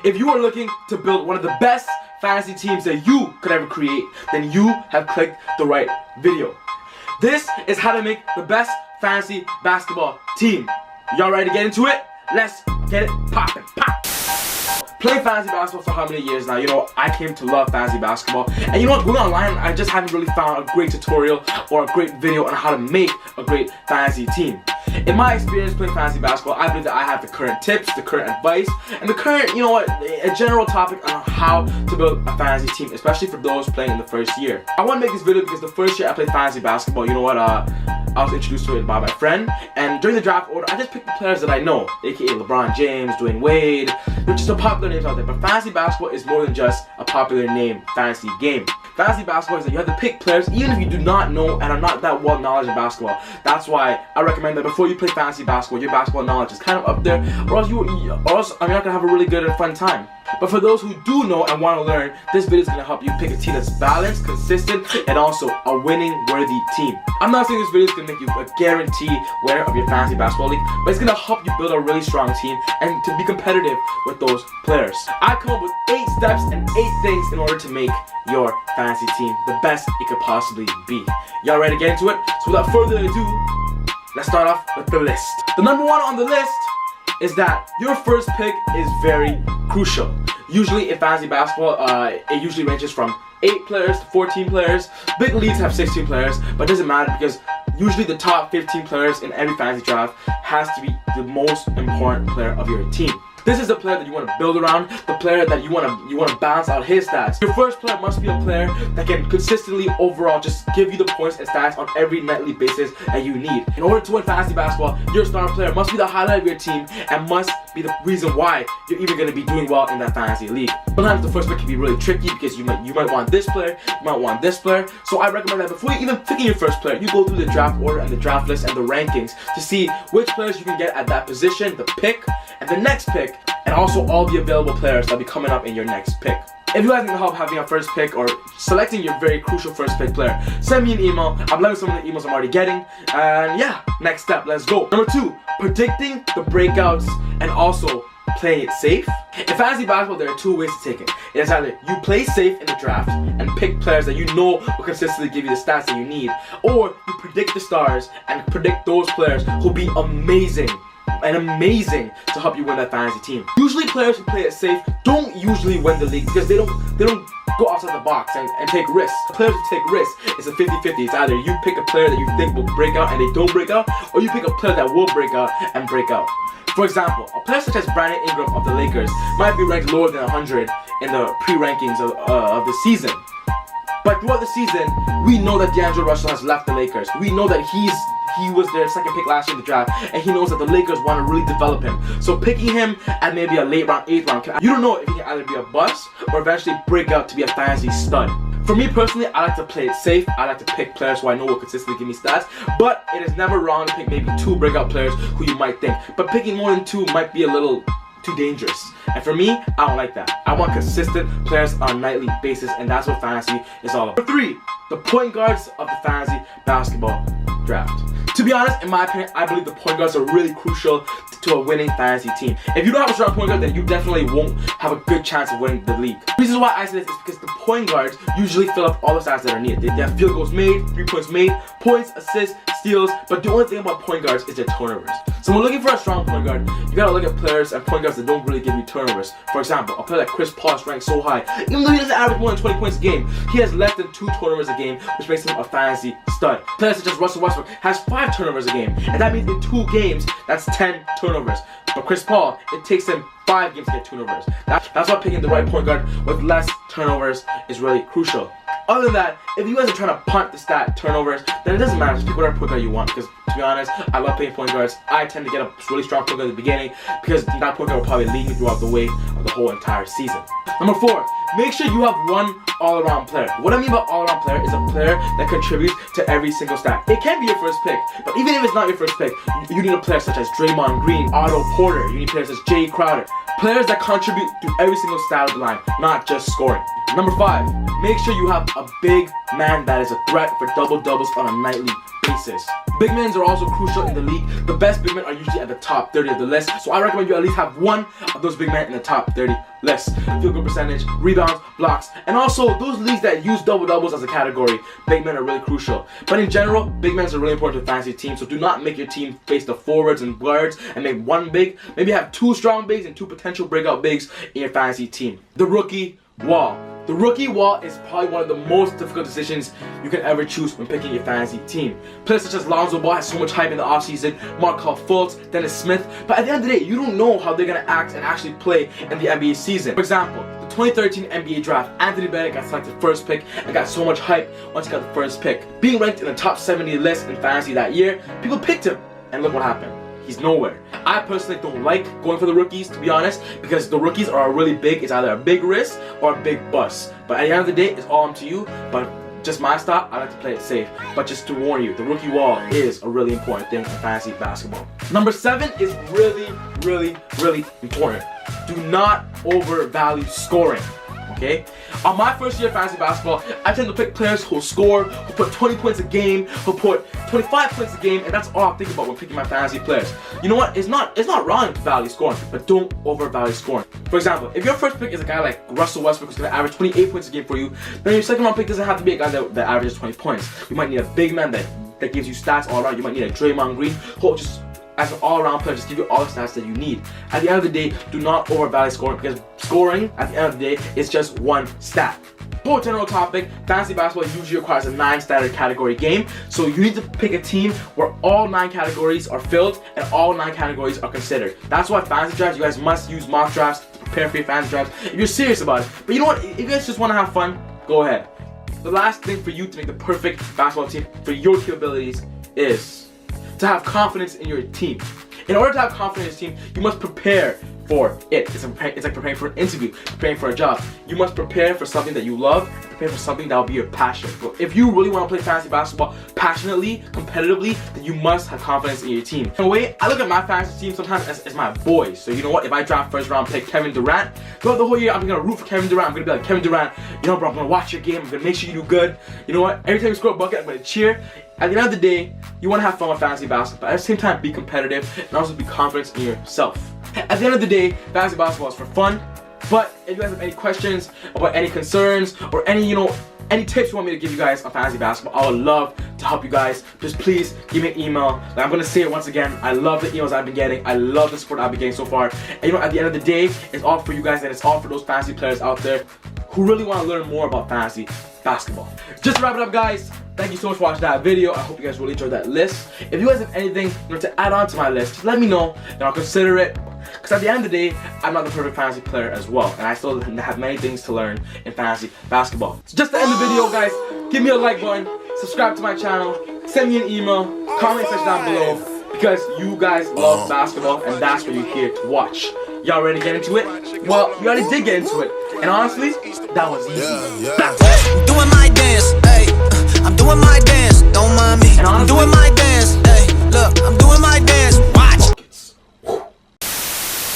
If you are looking to build one of the best fantasy teams that you could ever create, then you have clicked the right video. This is how to make the best fantasy basketball team. Y'all ready to get into it? Let's get it poppin', pop! Playing fantasy basketball for how many years now? You know, I came to love fantasy basketball. And you know what, going online, I just haven't really found a great tutorial or a great video on how to make a great fantasy team. In my experience playing fantasy basketball, I believe that I have the current tips, the current advice, and the current, you know what, a general topic on how to build a fantasy team, especially for those playing in the first year. I want to make this video because the first year I played fantasy basketball, you know what, I was introduced to it by my friend, and during the draft order, I just picked the players that I know, aka LeBron James, Dwayne Wade. They're just the popular names out there, but fantasy basketball is more than just a popular name fantasy game. Fantasy basketball is that you have to pick players even if you do not know and are not that well knowledge in basketball. That's why I recommend that before you play fantasy basketball, your basketball knowledge is kind of up there, or else you're not gonna have a really good and fun time. But for those who do know and want to learn, this video is going to help you pick a team that's balanced, consistent, and also a winning worthy team. I'm not saying this video is going to make you a guaranteed winner of your fantasy basketball league, but it's going to help you build a really strong team and to be competitive with those players. I come up with 8 steps and 8 things in order to make your fantasy team the best it could possibly be. Y'all ready to get into it? So without further ado, let's start off with the list. The number one on the list is that your first pick is very crucial. Usually in fantasy basketball, it usually ranges from 8 players to 14 players. Big leagues have 16 players, but it doesn't matter because usually the top 15 players in every fantasy draft has to be the most important player of your team. This is the player that you want to build around, the player that you want to balance out his stats. Your first player must be a player that can consistently overall just give you the points and stats on every nightly basis that you need. In order to win fantasy basketball, your star player must be the highlight of your team and must be the reason why you're even going to be doing well in that fantasy league. Sometimes the first pick can be really tricky because you might want this player, you might want this player. So I recommend that before you even picking your first player, you go through the draft order and the draft list and the rankings to see which players you can get at that position, the pick, and the next pick, and also all the available players that'll be coming up in your next pick. If you guys need help having a first pick or selecting your very crucial first pick player, send me an email. I'm loving some of the emails I'm already getting. And yeah, next step, let's go. Number 2, predicting the breakouts and also playing it safe. In fantasy basketball, there are 2 ways to take it. It is either you play safe in the draft and pick players that you know will consistently give you the stats that you need, or you predict the stars and predict those players who'll be amazing to help you win that fantasy team. Usually players who play it safe don't usually win the league because they don't go outside the box and take risks. Players who take risks, it's a 50-50. It's either you pick a player that you think will break out and they don't break out, or you pick a player that will break out and break out. For example, a player such as Brandon Ingram of the Lakers might be ranked lower than 100 in the pre-rankings of the season. But throughout the season, we know that D'Angelo Russell has left the Lakers. We know that he was their second pick last year in the draft, and he knows that the Lakers want to really develop him. So picking him at maybe a late round, 8th round, you don't know if he can either be a bust or eventually break out to be a fantasy stud. For me personally, I like to play it safe. I like to pick players who I know will consistently give me stats, but it is never wrong to pick maybe 2 breakout players who you might think. But picking more than 2 might be a little too dangerous. And for me, I don't like that. I want consistent players on a nightly basis, and that's what fantasy is all about. Number 3, the point guards of the fantasy basketball draft. To be honest, in my opinion, I believe the point guards are really crucial to a winning fantasy team. If you don't have a strong point guard, then you definitely won't have a good chance of winning the league. The reason why I say this is because the point guards usually fill up all the stats that are needed. They have field goals made, 3 points made, points, assists, steals, but the only thing about point guards is their turnovers. So when we're looking for a strong point guard, you gotta look at players and point guards that don't really give you turnovers. For example, a player like Chris Paul is ranked so high, even though he doesn't average more than 20 points a game, he has less than 2 turnovers a game, which makes him a fantasy stud. Players such as Russell Westbrook has 5 turnovers a game, and that means in 2 games, that's 10 turnovers. But Chris Paul, it takes him 5 games to get turnovers. That's why picking the right point guard with less turnovers is really crucial. Other than that, if you guys are trying to punt the stat turnovers, then it doesn't matter. Just pick whatever point guard you want. Because to be honest, I love playing point guards. I tend to get a really strong point guard at the beginning because that point guard will probably lead me throughout the way of the whole entire season. Number 4, make sure you have one all-around player. What I mean by all-around player is a player that contributes to every single stat. It can be your first pick, but even if it's not your first pick, you need a player such as Draymond Green, Otto Porter, you need players such as Jay Crowder. Players that contribute to every single stat of the line, not just scoring. Number 5, make sure you have a big man that is a threat for double-doubles on a nightly basis. Big men are also crucial in the league. The best big men are usually at the top 30 of the list, so I recommend you at least have one of those big men in the top 30 list. Field goal percentage, rebounds, blocks, and also those leagues that use double-doubles as a category, big men are really crucial. But in general, big men are really important to fantasy teams, so do not make your team face the forwards and guards and make one big. Maybe have two strong bigs and two potential breakout bigs in your fantasy team. The rookie wall. The rookie wall is probably one of the most difficult decisions you can ever choose when picking your fantasy team. Players such as Lonzo Ball has so much hype in the offseason, Markelle Fultz, Dennis Smith, but at the end of the day, you don't know how they're going to act and actually play in the NBA season. For example, the 2013 NBA draft, Anthony Bennett got selected first pick and got so much hype once he got the first pick. Being ranked in the top 70 list in fantasy that year, people picked him, and look what happened. He's nowhere. I personally don't like going for the rookies, to be honest, because the rookies are a really big, it's either a big risk or a big bust. But at the end of the day, it's all up to you. But just my style, I like to play it safe. But just to warn you, the rookie wall is a really important thing in fantasy basketball. Number 7 is really important. Do not overvalue scoring. Okay? On my first year of fantasy basketball, I tend to pick players who score, who put 20 points a game, who put 25 points a game, and that's all I think about when picking my fantasy players. You know what? It's not wrong to value scoring, but don't overvalue scoring. For example, if your first pick is a guy like Russell Westbrook who's going to average 28 points a game for you, then your second round pick doesn't have to be a guy that averages 20 points. You might need a big man that gives you stats all around. You might need a Draymond Green who just as an all-around player, just give you all the stats that you need. At the end of the day, do not overvalue scoring, because scoring, at the end of the day, is just one stat. For a general topic, fantasy basketball usually requires a 9 standard category game, so you need to pick a team where all 9 categories are filled and all 9 categories are considered. That's why fantasy drafts, you guys must use mock drafts to prepare for your fantasy drafts if you're serious about it. But you know what, if you guys just want to have fun, go ahead. The last thing for you to make the perfect basketball team for your capabilities is to have confidence in your team. In order to have confidence in your team, you must prepare for it. It's like preparing for an interview, preparing for a job. You must prepare for something that you love, prepare for something that will be your passion. But if you really want to play fantasy basketball passionately, competitively, then you must have confidence in your team. In a way, I look at my fantasy team sometimes as my boys. So you know what, if I draft first round pick Kevin Durant, throughout the whole year I'm going to root for Kevin Durant. I'm going to be like, Kevin Durant, you know bro, I'm going to watch your game, I'm going to make sure you do good. You know what, every time you score a bucket, I'm going to cheer. At the end of the day, you want to have fun with fantasy basketball, but at the same time be competitive and also be confident in yourself. At the end of the day, fantasy basketball is for fun, but if you guys have any questions about any concerns or any tips you want me to give you guys on fantasy basketball, I would love to help you guys. Just please give me an email. Like, I'm gonna say it once again, I love the emails I've been getting. I love the support I've been getting so far. And you know, at the end of the day, it's all for you guys and it's all for those fantasy players out there who really want to learn more about fantasy basketball. Just to wrap it up, guys, thank you so much for watching that video. I hope you guys really enjoyed that list. If you guys have anything to add on to my list, just let me know and I'll consider it. Because at the end of the day, I'm not the perfect fantasy player as well, and I still have many things to learn in fantasy basketball. So just to end the video, guys, give me a like button, subscribe to my channel, send me an email, comment section down below, because you guys love basketball and that's what you're here to watch. Y'all ready to get into it? Well, you already did get into it, and honestly, that was easy. Doing my dance, hey.